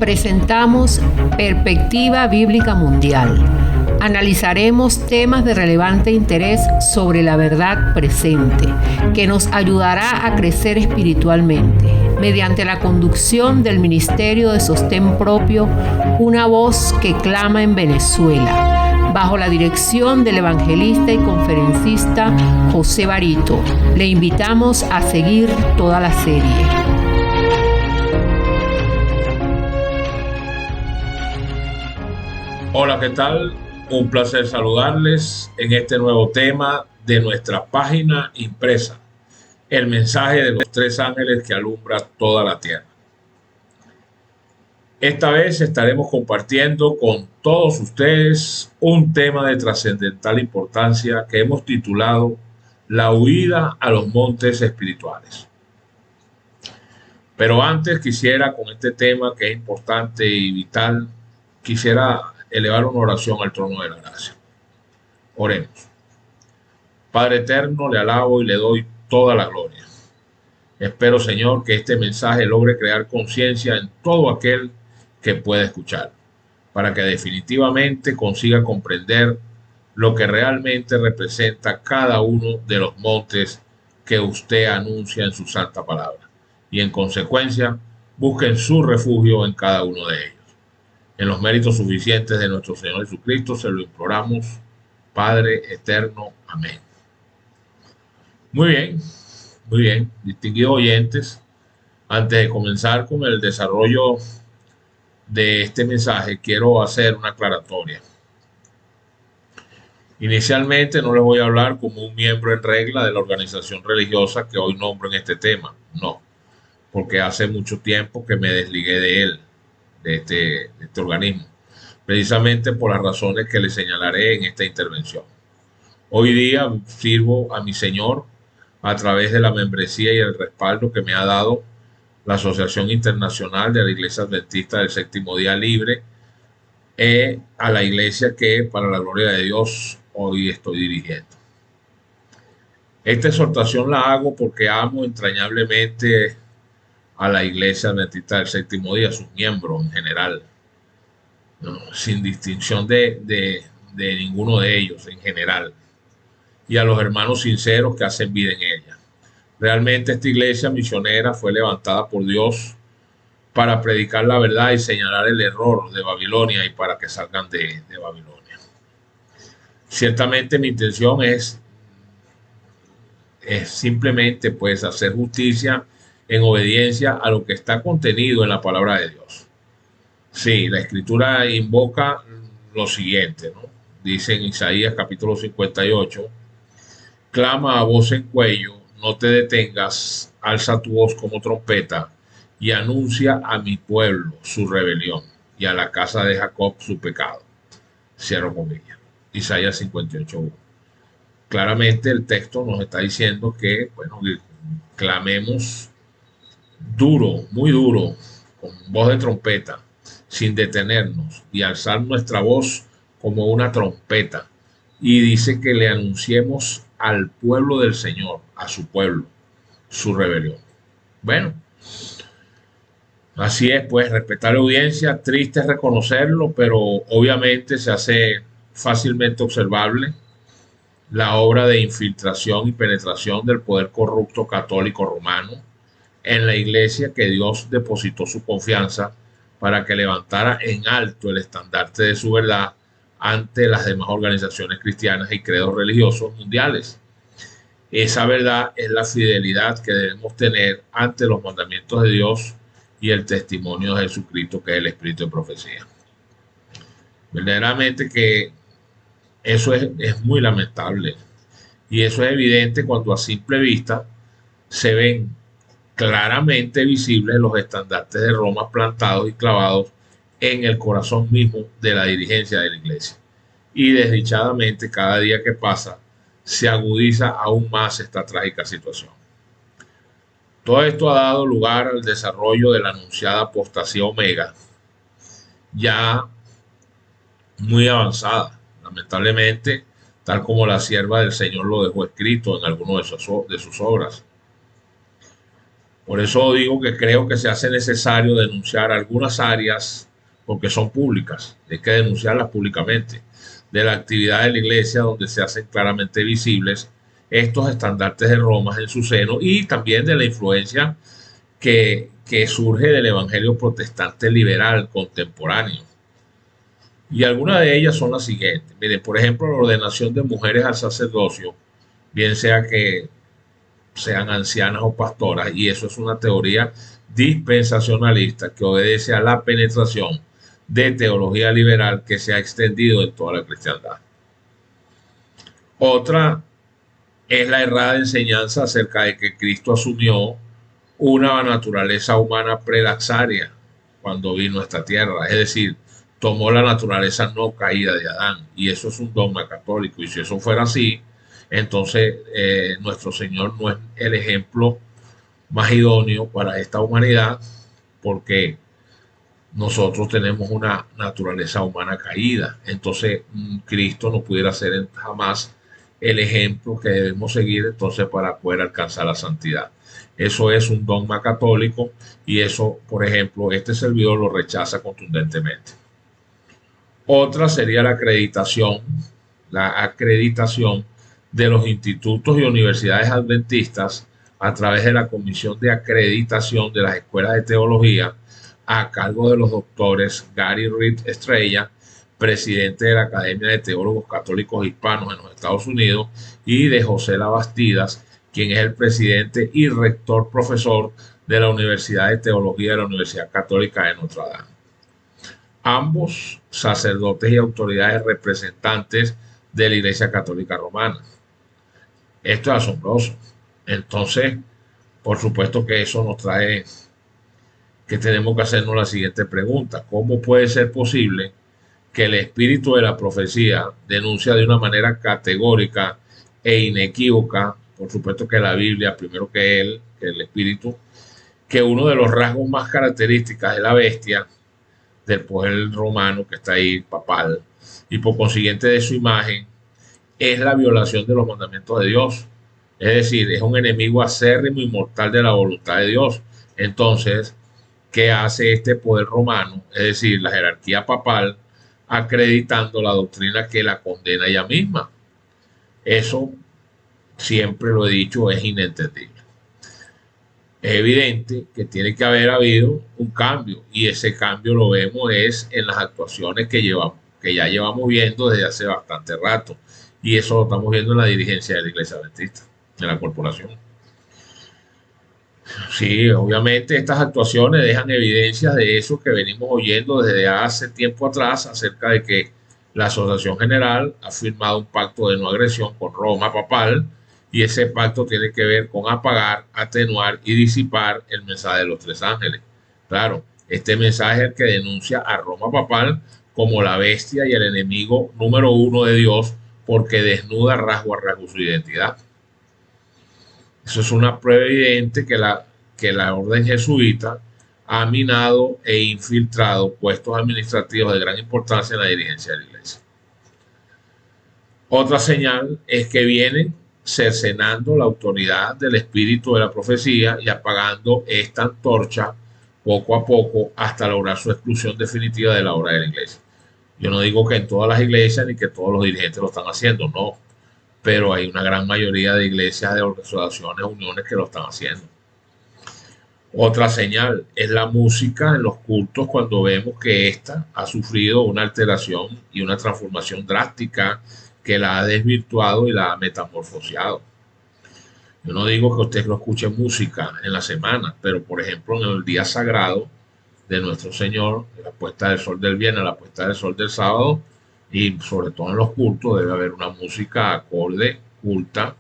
presentamos Perspectiva Bíblica Mundial. Analizaremos temas de relevante interés sobre la verdad presente, que nos ayudará a crecer espiritualmente, mediante la conducción del Ministerio de Sostén Propio, una voz que clama en Venezuela, bajo la dirección del evangelista y conferencista José Barito. Le invitamos a seguir toda la serie. Hola, ¿qué tal? Un placer saludarles en este nuevo tema de nuestra página impresa, el mensaje de los tres ángeles que alumbra toda la tierra. Esta vez estaremos compartiendo con todos ustedes un tema de trascendental importancia que hemos titulado La huida a los montes espirituales. Pero antes quisiera, con este tema que es importante y vital, quisiera elevar una oración al trono de la gracia. Oremos. Padre eterno, le alabo y le doy toda la gloria. Espero, Señor, que este mensaje logre crear conciencia en todo aquel que pueda escuchar, para que definitivamente consiga comprender lo que realmente representa cada uno de los montes que usted anuncia en su santa palabra, y en consecuencia busquen su refugio en cada uno de ellos. En los méritos suficientes de nuestro Señor Jesucristo se lo imploramos, Padre eterno. Amén. Muy bien, distinguidos oyentes. Antes de comenzar con el desarrollo de este mensaje, quiero hacer una aclaratoria. Inicialmente no les voy a hablar como un miembro en regla de la organización religiosa que hoy nombro en este tema. No, porque hace mucho tiempo que me desligué de él, de este organismo, precisamente por las razones que les señalaré en esta intervención. Hoy día sirvo a mi Señor a través de la membresía y el respaldo que me ha dado la Asociación Internacional de la Iglesia Adventista del Séptimo Día Libre, a la iglesia que, para la gloria de Dios, hoy estoy dirigiendo. Esta exhortación la hago porque amo entrañablemente a la Iglesia Adventista del Séptimo Día, a sus miembros en general, ¿no? Sin distinción de ninguno de ellos en general, y a los hermanos sinceros que hacen vida en ella. Realmente esta iglesia misionera fue levantada por Dios para predicar la verdad y señalar el error de Babilonia y para que salgan de Babilonia. Ciertamente mi intención es simplemente pues hacer justicia en obediencia a lo que está contenido en la palabra de Dios. Sí, la escritura invoca lo siguiente, ¿no? Dice en Isaías capítulo 58, clama a voz en cuello, no te detengas, alza tu voz como trompeta y anuncia a mi pueblo su rebelión y a la casa de Jacob su pecado. Cierro comillas. Isaías 58:1. Claramente el texto nos está diciendo que, bueno, clamemos duro, muy duro, con voz de trompeta, sin detenernos, y alzar nuestra voz como una trompeta. Y dice que le anunciemos al pueblo del Señor, a su pueblo, su rebelión. Bueno, así es, pues, respetar la audiencia, triste es reconocerlo, pero obviamente se hace fácilmente observable la obra de infiltración y penetración del poder corrupto católico romano en la iglesia que Dios depositó su confianza para que levantara en alto el estandarte de su verdad ante las demás organizaciones cristianas y credos religiosos mundiales. Esa verdad es la fidelidad que debemos tener ante los mandamientos de Dios y el testimonio de Jesucristo, que es el espíritu de profecía. Verdaderamente que eso es muy lamentable, y eso es evidente cuando a simple vista se ven claramente visibles los estandartes de Roma plantados y clavados en el corazón mismo de la dirigencia de la iglesia. Y desdichadamente cada día que pasa se agudiza aún más esta trágica situación. Todo esto ha dado lugar al desarrollo de la anunciada apostasía omega, ya muy avanzada, lamentablemente, tal como la sierva del Señor lo dejó escrito en alguna de sus obras. Por eso digo que creo que se hace necesario denunciar algunas áreas porque son públicas, hay que denunciarlas públicamente, de la actividad de la iglesia donde se hacen claramente visibles estos estandartes de Roma en su seno y también de la influencia que surge del evangelio protestante liberal contemporáneo. Y algunas de ellas son las siguientes. Miren, por ejemplo, la ordenación de mujeres al sacerdocio, bien sea que sean ancianas o pastoras, y eso es una teoría dispensacionalista que obedece a la penetración de teología liberal que se ha extendido en toda la cristiandad. Otra es la errada enseñanza acerca de que Cristo asumió una naturaleza humana prelaxaria cuando vino a esta tierra, es decir, tomó la naturaleza no caída de Adán, y eso es un dogma católico, y si eso fuera así, entonces nuestro Señor no es el ejemplo más idóneo para esta humanidad, porque nosotros tenemos una naturaleza humana caída. Entonces, Cristo no pudiera ser jamás el ejemplo que debemos seguir entonces para poder alcanzar la santidad. Eso es un dogma católico y eso, por ejemplo, este servidor lo rechaza contundentemente. Otra sería la acreditación de los institutos y universidades adventistas a través de la Comisión de Acreditación de las Escuelas de Teología a cargo de los doctores Gary Reed Estrella, presidente de la Academia de Teólogos Católicos Hispanos en los Estados Unidos, y de José Labastidas, quien es el presidente y rector profesor de la Universidad de Teología de la Universidad Católica de Notre Dame. Ambos sacerdotes y autoridades representantes de la Iglesia Católica Romana. Esto es asombroso. Entonces, por supuesto que eso nos trae que tenemos que hacernos la siguiente pregunta. ¿Cómo puede ser posible que el espíritu de la profecía denuncia de una manera categórica e inequívoca, por supuesto que la Biblia, primero que el espíritu, que uno de los rasgos más características de la bestia, del poder romano que está ahí, papal, y por consiguiente de su imagen, es la violación de los mandamientos de Dios? Es decir, es un enemigo acérrimo y mortal de la voluntad de Dios. Entonces, ¿qué hace este poder romano? Es decir, la jerarquía papal, acreditando la doctrina que la condena ella misma. Eso, siempre lo he dicho, es inentendible. Es evidente que tiene que haber habido un cambio y ese cambio lo vemos es en las actuaciones que ya llevamos viendo desde hace bastante rato, y eso lo estamos viendo en la dirigencia de la Iglesia Adventista, en la corporación. Sí, obviamente estas actuaciones dejan evidencias de eso que venimos oyendo desde hace tiempo atrás acerca de que la Asociación General ha firmado un pacto de no agresión con Roma papal, y ese pacto tiene que ver con apagar, atenuar y disipar el mensaje de los tres ángeles. Claro, este mensaje es el que denuncia a Roma papal como la bestia y el enemigo número uno de Dios, porque desnuda rasgo a rasgo su identidad. Eso es una prueba evidente que la orden jesuita ha minado e infiltrado puestos administrativos de gran importancia en la dirigencia de la iglesia. Otra señal es que vienen cercenando la autoridad del espíritu de la profecía y apagando esta antorcha poco a poco hasta lograr su exclusión definitiva de la obra de la iglesia. Yo no digo que en todas las iglesias ni que todos los dirigentes lo están haciendo, no, pero hay una gran mayoría de iglesias, de organizaciones, uniones que lo están haciendo. Otra señal es la música en los cultos, cuando vemos que ésta ha sufrido una alteración y una transformación drástica que la ha desvirtuado y la ha metamorfoseado. Yo no digo que usted no escuche música en la semana, pero por ejemplo en el día sagrado de nuestro Señor, de la puesta del sol del viernes a la puesta del sol del sábado, y sobre todo en los cultos debe haber una música acorde, culta,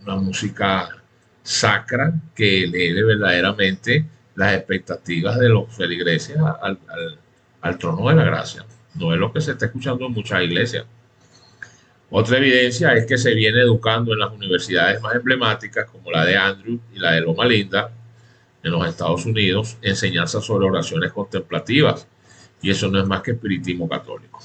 una música sacra que eleve verdaderamente las expectativas de los feligreses al trono de la gracia. No es lo que se está escuchando en muchas iglesias. Otra evidencia es que se viene educando en las universidades más emblemáticas como la de Andrews y la de Loma Linda en los Estados Unidos, enseñanzas sobre oraciones contemplativas, y eso no es más que espiritismo católico.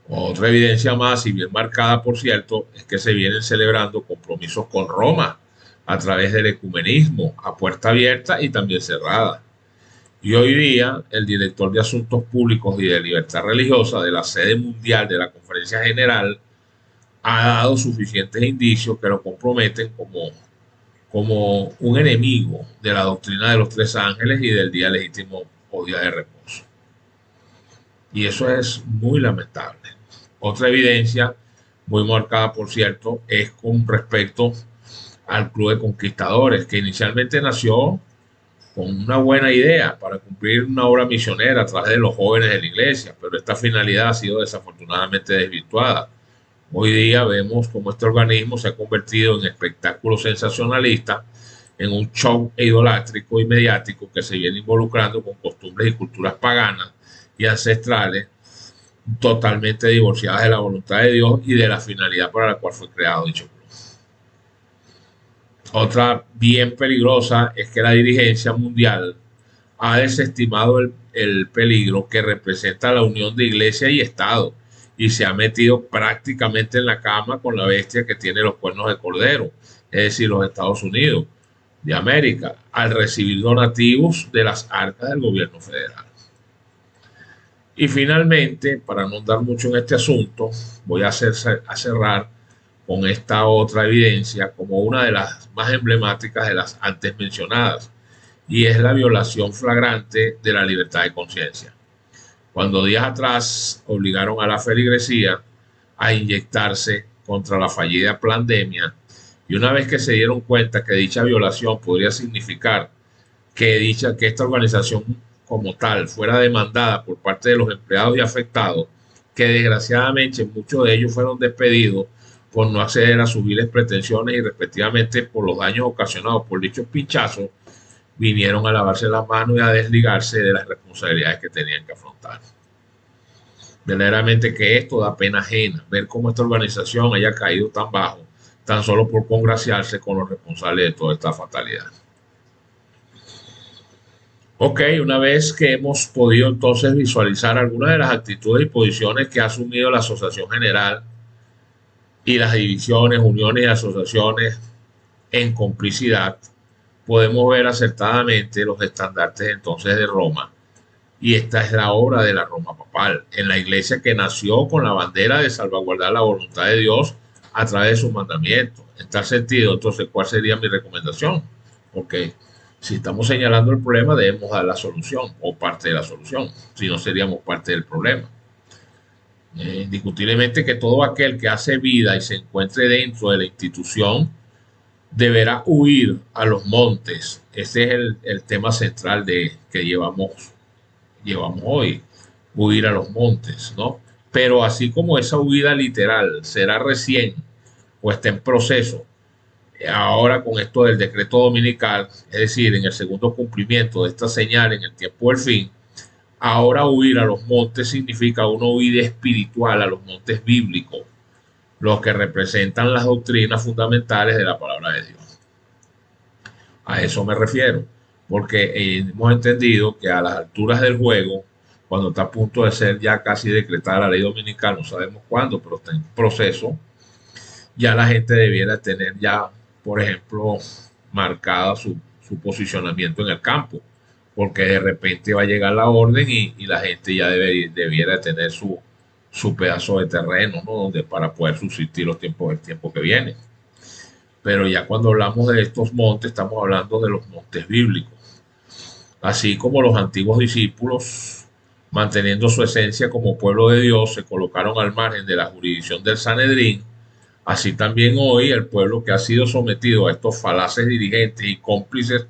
Otra evidencia más, y bien marcada por cierto, es que se vienen celebrando compromisos con Roma a través del ecumenismo, a puerta abierta y también cerrada. Y hoy día, el director de Asuntos Públicos y de Libertad Religiosa de la sede mundial de la Conferencia General ha dado suficientes indicios que lo comprometen como un enemigo de la doctrina de los tres ángeles y del día legítimo o día de reposo. Y eso es muy lamentable. Otra evidencia muy marcada, por cierto, es con respecto al Club de Conquistadores, que inicialmente nació con una buena idea para cumplir una obra misionera a través de los jóvenes de la iglesia, pero esta finalidad ha sido desafortunadamente desvirtuada. Hoy día vemos cómo este organismo se ha convertido en espectáculo sensacionalista, en un show idolátrico y mediático que se viene involucrando con costumbres y culturas paganas y ancestrales totalmente divorciadas de la voluntad de Dios y de la finalidad para la cual fue creado dicho club. Otra bien peligrosa es que la dirigencia mundial ha desestimado el peligro que representa la unión de iglesia y Estado y se ha metido prácticamente en la cama con la bestia que tiene los cuernos de cordero, es decir, los Estados Unidos de América, al recibir donativos de las arcas del gobierno federal. Y finalmente, para no andar mucho en este asunto, voy a cerrar con esta otra evidencia como una de las más emblemáticas de las antes mencionadas, y es la violación flagrante de la libertad de conciencia. Cuando días atrás obligaron a la feligresía a inyectarse contra la fallida pandemia, y una vez que se dieron cuenta que dicha violación podría significar que esta organización como tal fuera demandada por parte de los empleados y afectados, que desgraciadamente muchos de ellos fueron despedidos por no acceder a sus viles pretensiones y respectivamente por los daños ocasionados por dichos pinchazos, vinieron a lavarse las manos y a desligarse de las responsabilidades que tenían que afrontar. Verdaderamente que esto da pena ajena, ver cómo esta organización haya caído tan bajo, tan solo por congraciarse con los responsables de toda esta fatalidad. Ok, una vez que hemos podido entonces visualizar algunas de las actitudes y posiciones que ha asumido la Asociación General y las divisiones, uniones y asociaciones en complicidad, podemos ver acertadamente los estandartes entonces de Roma. Y esta es la obra de la Roma papal, en la iglesia que nació con la bandera de salvaguardar la voluntad de Dios a través de sus mandamientos. En tal sentido, entonces, ¿cuál sería mi recomendación? Porque si estamos señalando el problema, debemos dar la solución o parte de la solución, si no seríamos parte del problema. Indiscutiblemente que todo aquel que hace vida y se encuentre dentro de la institución deberá huir a los montes. Ese es el tema central que llevamos hoy, huir a los montes, ¿no? Pero así como esa huida literal será recién o está en proceso, ahora con esto del decreto dominical, es decir, en el segundo cumplimiento de esta señal en el tiempo del fin, ahora huir a los montes significa una huida espiritual a los montes bíblicos, los que representan las doctrinas fundamentales de la palabra de Dios. A eso me refiero, porque hemos entendido que a las alturas del juego, cuando está a punto de ser ya casi decretada la ley dominical, no sabemos cuándo, pero está en proceso, ya la gente debiera tener ya, por ejemplo, marcada su posicionamiento en el campo, porque de repente va a llegar la orden y la gente ya debiera tener su pedazo de terreno, ¿no? Donde para poder subsistir el tiempo que viene. Pero ya cuando hablamos de estos montes, estamos hablando de los montes bíblicos. Así como los antiguos discípulos, manteniendo su esencia como pueblo de Dios, se colocaron al margen de la jurisdicción del Sanedrín, así también hoy el pueblo que ha sido sometido a estos falaces dirigentes y cómplices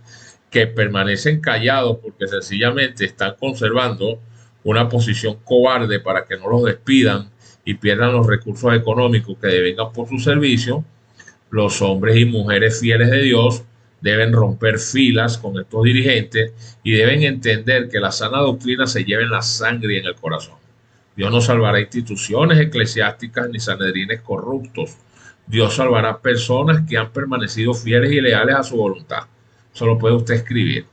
que permanecen callados porque sencillamente están conservando una posición cobarde para que no los despidan y pierdan los recursos económicos que devengan por su servicio, los hombres y mujeres fieles de Dios deben romper filas con estos dirigentes y deben entender que la sana doctrina se lleva en la sangre y en el corazón. Dios no salvará instituciones eclesiásticas ni sanedrines corruptos. Dios salvará personas que han permanecido fieles y leales a su voluntad. Eso lo puede usted escribir.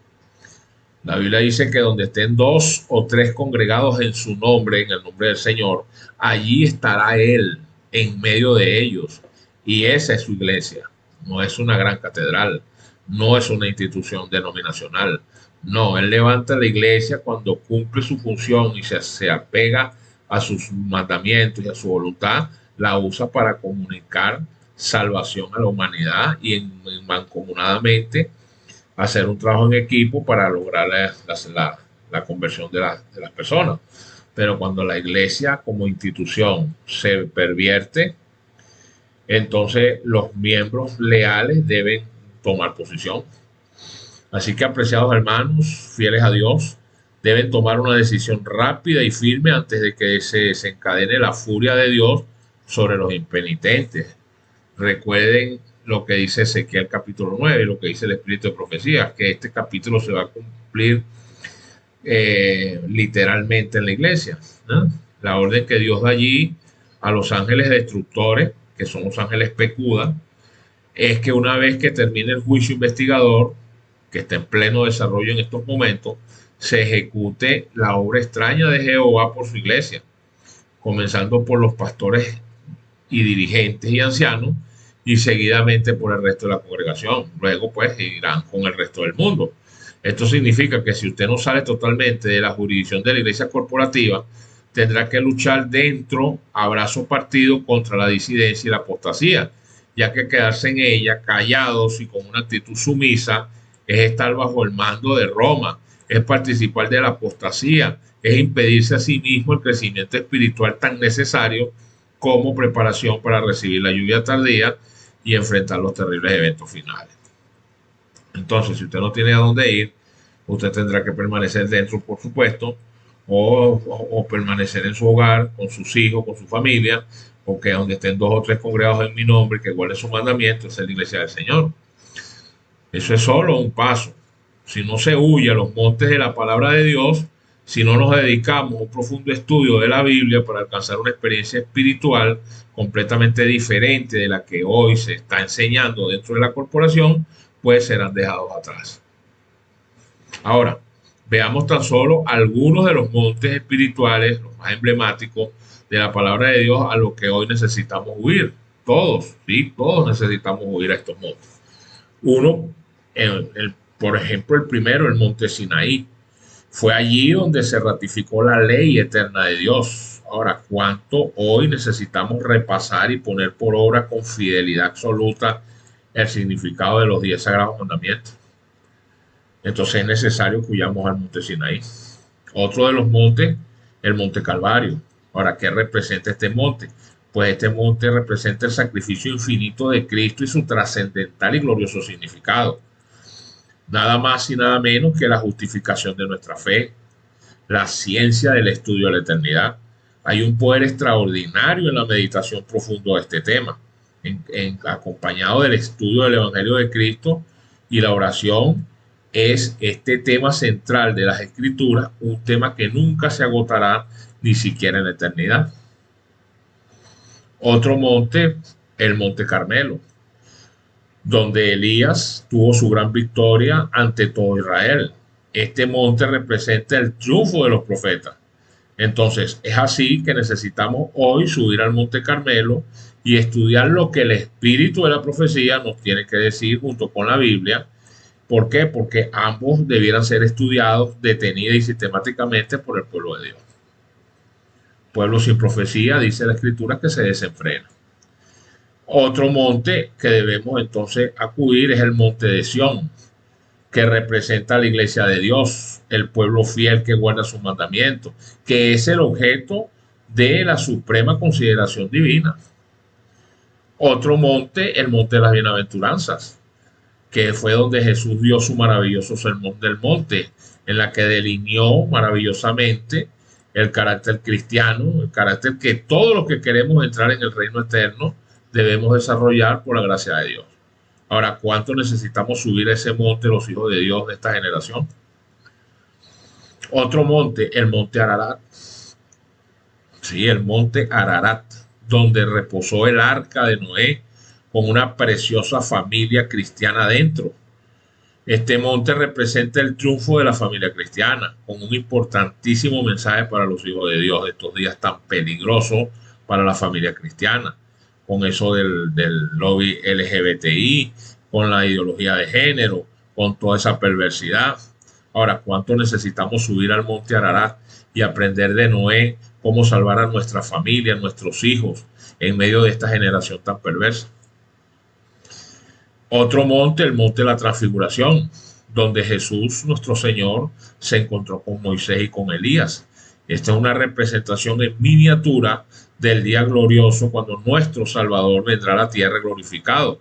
La Biblia dice que donde estén 2 o 3 congregados en su nombre, en el nombre del Señor, allí estará Él en medio de ellos. Y esa es su iglesia. no es una gran catedral, no es una institución denominacional. No, Él levanta la iglesia cuando cumple su función y se apega a sus mandamientos y a su voluntad, la usa para comunicar salvación a la humanidad y mancomunadamente hacer un trabajo en equipo para lograr la conversión de las personas. Pero cuando la iglesia como institución se pervierte, entonces los miembros leales deben tomar posición. Así que, apreciados hermanos, fieles a Dios, deben tomar una decisión rápida y firme antes de que se desencadene la furia de Dios sobre los impenitentes. Recuerden lo que dice Ezequiel capítulo 9 y lo que dice el Espíritu de Profecía, que este capítulo se va a cumplir literalmente en la iglesia, ¿no? La orden que Dios da allí a los ángeles destructores, que son los ángeles pecuda, es que una vez que termine el juicio investigador, que está en pleno desarrollo en estos momentos, se ejecute la obra extraña de Jehová por su iglesia, comenzando por los pastores y dirigentes y ancianos, y seguidamente por el resto de la congregación. Luego pues irán con el resto del mundo. Esto significa que si usted no sale totalmente de la jurisdicción de la iglesia corporativa, tendrá que luchar dentro, a brazo partido, contra la disidencia y la apostasía, ya que quedarse en ella callados y con una actitud sumisa es estar bajo el mando de Roma, es participar de la apostasía, es impedirse a sí mismo el crecimiento espiritual tan necesario como preparación para recibir la lluvia tardía y enfrentar los terribles eventos finales. Entonces, si usted no tiene a dónde ir, usted tendrá que permanecer dentro, por supuesto, o permanecer en su hogar, con sus hijos, con su familia, porque donde estén 2 o 3 congregados en mi nombre que guarden su mandamiento, es la iglesia del Señor. Eso es solo un paso. Si no se huye a los montes de la palabra de Dios, si no nos dedicamos a un profundo estudio de la Biblia para alcanzar una experiencia espiritual completamente diferente de la que hoy se está enseñando dentro de la corporación, pues serán dejados atrás. Ahora, veamos tan solo algunos de los montes espirituales, los más emblemáticos de la palabra de Dios, a los que hoy necesitamos huir. Todos, sí, todos necesitamos huir a estos montes. Uno, por ejemplo, el primero, el monte Sinaí. Fue allí donde se ratificó la ley eterna de Dios. Ahora, ¿cuánto hoy necesitamos repasar y poner por obra con fidelidad absoluta el significado de los 10 sagrados mandamientos? Entonces es necesario que huyamos al monte Sinaí. Otro de los montes, el monte Calvario. Ahora, ¿qué representa este monte? Pues este monte representa el sacrificio infinito de Cristo y su trascendental y glorioso significado. Nada más y nada menos que la justificación de nuestra fe, la ciencia del estudio de la eternidad. Hay un poder extraordinario en la meditación profunda de este tema, acompañado del estudio del Evangelio de Cristo y la oración. Es este tema central de las Escrituras, un tema que nunca se agotará, ni siquiera en la eternidad. Otro monte, el monte Carmelo, donde Elías tuvo su gran victoria ante todo Israel. Este monte representa el triunfo de los profetas. Entonces, es así que necesitamos hoy subir al monte Carmelo y estudiar lo que el espíritu de la profecía nos tiene que decir junto con la Biblia. ¿Por qué? Porque ambos debieran ser estudiados detenida y sistemáticamente por el pueblo de Dios. Pueblo sin profecía, dice la Escritura, que se desenfrena. Otro monte que debemos entonces acudir es el monte de Sión, que representa a la iglesia de Dios, el pueblo fiel que guarda sus mandamientos, que es el objeto de la suprema consideración divina. Otro monte, el monte de las bienaventuranzas, que fue donde Jesús dio su maravilloso sermón del monte, en la que delineó maravillosamente el carácter cristiano, el carácter que todos los que queremos entrar en el reino eterno debemos desarrollar por la gracia de Dios. Ahora, ¿cuánto necesitamos subir a ese monte los hijos de Dios de esta generación? Otro monte, el monte Ararat. Sí, el monte Ararat, donde reposó el arca de Noé con una preciosa familia cristiana dentro. Este monte representa el triunfo de la familia cristiana, con un importantísimo mensaje para los hijos de Dios de estos días tan peligrosos para la familia cristiana. con eso del lobby LGBTI, con la ideología de género, con toda esa perversidad. Ahora, ¿cuánto necesitamos subir al monte Ararat y aprender de Noé cómo salvar a nuestra familia, a nuestros hijos, en medio de esta generación tan perversa? Otro monte, el monte de la transfiguración, donde Jesús, nuestro Señor, se encontró con Moisés y con Elías. Esta es una representación en miniatura del día glorioso cuando nuestro Salvador vendrá a la tierra glorificado.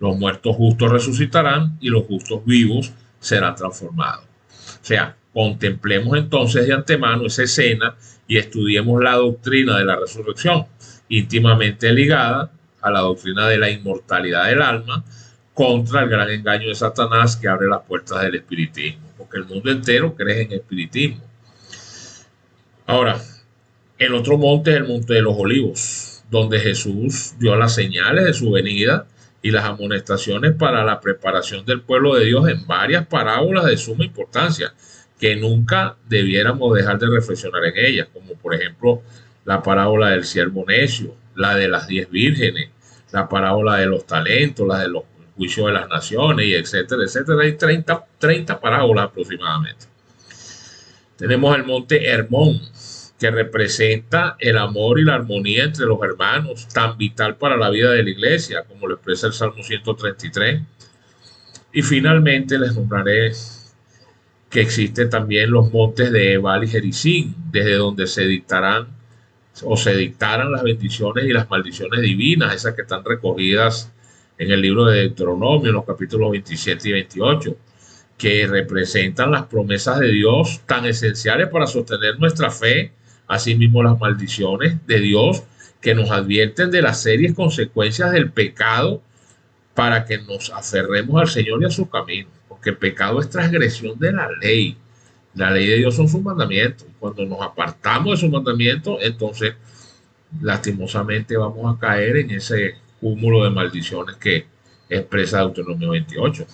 Los muertos justos resucitarán y los justos vivos serán transformados. O sea, contemplemos entonces de antemano esa escena y estudiemos la doctrina de la resurrección, íntimamente ligada a la doctrina de la inmortalidad del alma, contra el gran engaño de Satanás que abre las puertas del espiritismo, porque el mundo entero cree en espiritismo. Ahora, el otro monte es el monte de los olivos, donde Jesús dio las señales de su venida y las amonestaciones para la preparación del pueblo de Dios en varias parábolas de suma importancia, que nunca debiéramos dejar de reflexionar en ellas, como por ejemplo la parábola del siervo necio, la de las 10 vírgenes, la parábola de los talentos, la de los juicios de las naciones, y etcétera, etcétera. Hay 30 parábolas aproximadamente. Tenemos el monte Hermón, que representa el amor y la armonía entre los hermanos, tan vital para la vida de la iglesia, como lo expresa el Salmo 133. Y finalmente les nombraré que existen también los montes de Ebal y Gerizim, desde donde se dictaran las bendiciones y las maldiciones divinas, esas que están recogidas en el libro de Deuteronomio, en los capítulos 27 y 28, que representan las promesas de Dios tan esenciales para sostener nuestra fe, asimismo las maldiciones de Dios que nos advierten de las serias consecuencias del pecado para que nos aferremos al Señor y a sus caminos, porque el pecado es transgresión de la ley. La ley de Dios son sus mandamientos. Cuando nos apartamos de sus mandamientos, entonces lastimosamente vamos a caer en ese cúmulo de maldiciones que expresa Deuteronomio 28.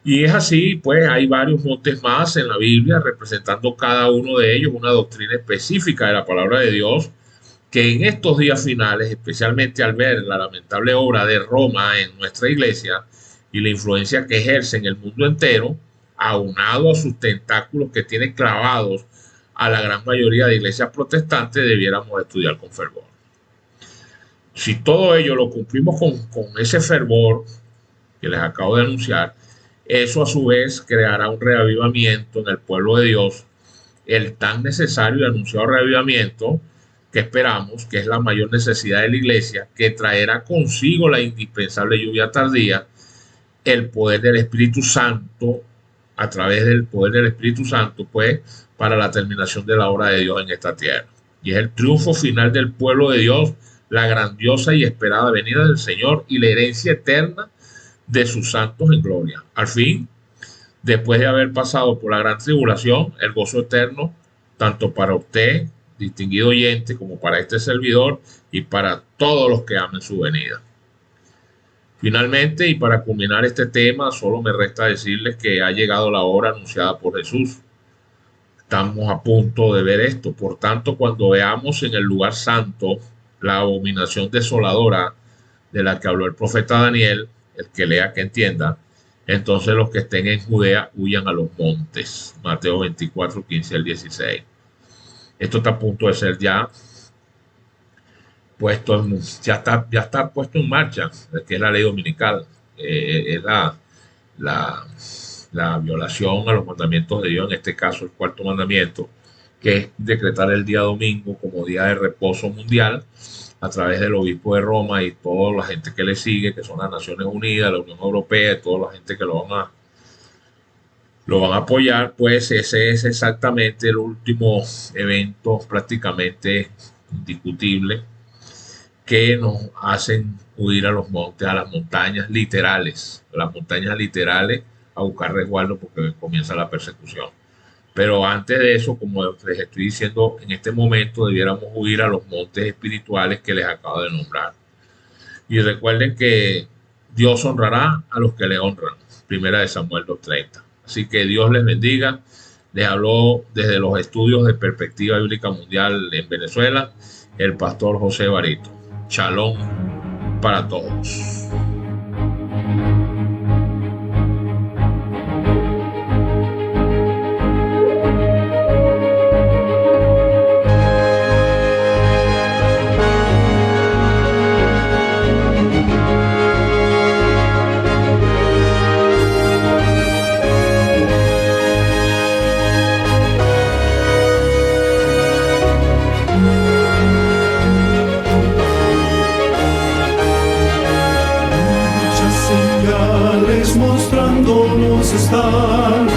Y es así, pues hay varios montes más en la Biblia, representando cada uno de ellos una doctrina específica de la palabra de Dios, que en estos días finales, especialmente al ver la lamentable obra de Roma en nuestra iglesia y la influencia que ejerce en el mundo entero, aunado a sus tentáculos que tiene clavados a la gran mayoría de iglesias protestantes, debiéramos estudiar con fervor. Si todo ello lo cumplimos con ese fervor que les acabo de anunciar, eso a su vez creará un reavivamiento en el pueblo de Dios, el tan necesario y anunciado reavivamiento que esperamos, que es la mayor necesidad de la iglesia, que traerá consigo la indispensable lluvia tardía, el poder del Espíritu Santo, a través del poder del Espíritu Santo, pues, para la terminación de la obra de Dios en esta tierra. Y es el triunfo final del pueblo de Dios, la grandiosa y esperada venida del Señor y la herencia eterna de sus santos en gloria. Al fin, después de haber pasado por la gran tribulación, el gozo eterno, tanto para usted, distinguido oyente, como para este servidor y para todos los que amen su venida. Finalmente, y para culminar este tema, solo me resta decirles que ha llegado la hora anunciada por Jesús. Estamos a punto de ver esto. Por tanto, cuando veamos en el lugar santo la abominación desoladora de la que habló el profeta Daniel, el que lea que entienda, entonces los que estén en Judea huyan a los montes. Mateo 24, 15 al 16. Esto está a punto de ser ya puesto, ya está puesto en marcha, que es la ley dominical, es la violación a los mandamientos de Dios, en este caso el cuarto mandamiento, que es decretar el día domingo como día de reposo mundial, a través del obispo de Roma y toda la gente que le sigue, que son las Naciones Unidas, la Unión Europea y toda la gente que lo van a apoyar. Pues ese es exactamente el último evento prácticamente indiscutible que nos hacen huir a los montes, a las montañas literales, a buscar resguardo porque comienza la persecución. Pero antes de eso, como les estoy diciendo, en este momento debiéramos huir a los montes espirituales que les acabo de nombrar. Y recuerden que Dios honrará a los que le honran. Primera de Samuel 2:30. Así que Dios les bendiga. Les habló desde los estudios de Perspectiva Bíblica Mundial en Venezuela el pastor José Barito. Shalom para todos. Mostrándonos están